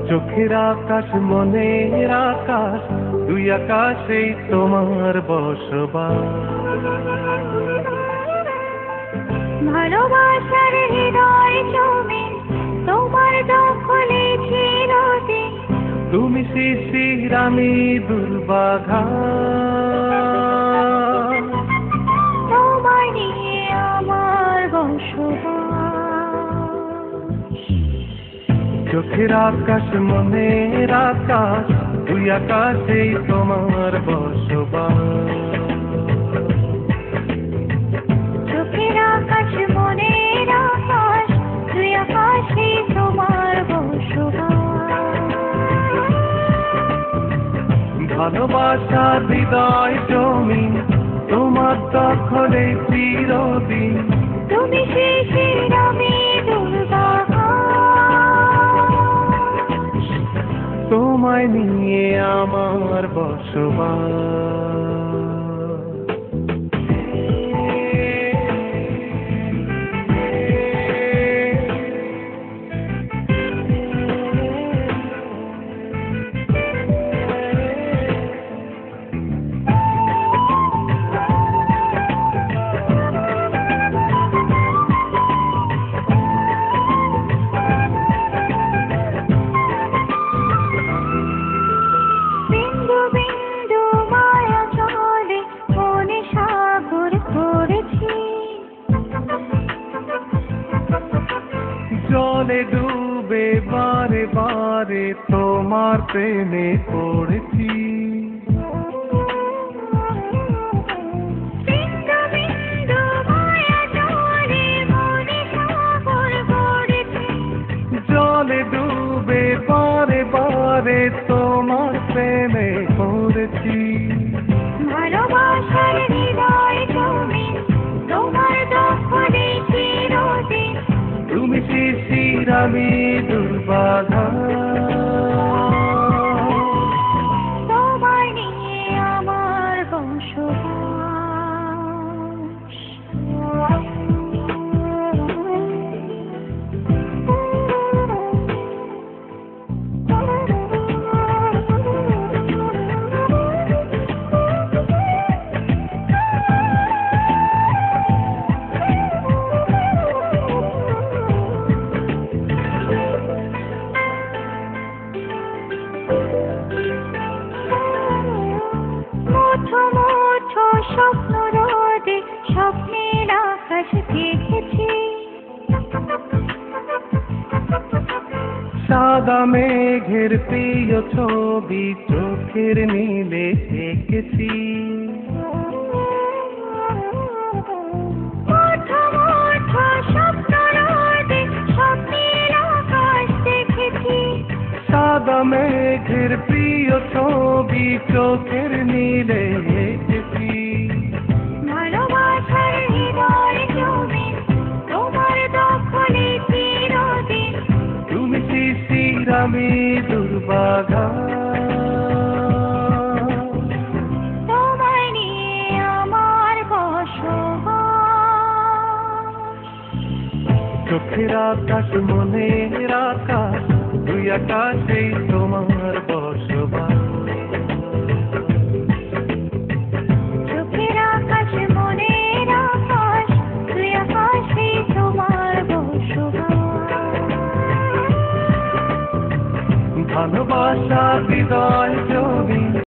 চোখের আকাশ মনের আকাশ, দুই আকাশেই তোমার বসবাস। ভালোবাসার হৃদয় জমি তোমার দখলে চিরদিন, তুমি শিশির আমি দুর্বাঘা, তোমায় নিয়ে আমার বসবাস। চোখের আকাশ মনের আকাশ, দুই আকাশেই তোমার বসবাস। চোখের আকাশ মনের আকাশ, দুই আকাশেই তোমার বসবাস। ভালোবাসার হৃদয় জমি তোমার দখলে চিরদিন, তুমি শিশির আমি দুর্বাঘা, তোমায় নিয়ে আমার বসবাস। বিন্দু বিন্দু মায়া জলে মনে সাগর করেছি, জলে ডুবে বারে বারে তোমার প্রেমে পড়েছি। বিন্দু বিন্দু মায়া জলে মনে সাগর করেছি, জলে ডুবে বারে বারে তোমার প্রেমে পড়েছি। ভালোবাসার হৃদয় জমি তোমার দখলে চিরদিন, তুমি শিশির আমি দুর্বাঘা, তোমায় নিয়ে আমার বসবাস। মুঠো মুঠো স্বপ্ন রোদে স্বপ্নের আকাশ দেখেছি, সাদা মেঘের প্রিয় ছবি চোখের নীলে এঁকেছি। মুঠো মুঠো স্বপ্ন রোদে স্বপ্নের আকাশ দেখেছি, সাদা মেঘের প্রিয় ছবি চোখের নীলে এঁকেছি। ভালোবাসার হৃদয় জমি তোমার দখলে চিরদিন, তুমি শিশির আমি দুর্বাঘা, তোমায় নিয়ে আমার বসবাস। চোখের আকাশ মনের আকাশ, দুই আকাশেই তোমার বসবাস। চোখের আকাশ মনের আকাশ, দুই আকাশেই তোমার বসবাস। ভালোবাসা হৃদয়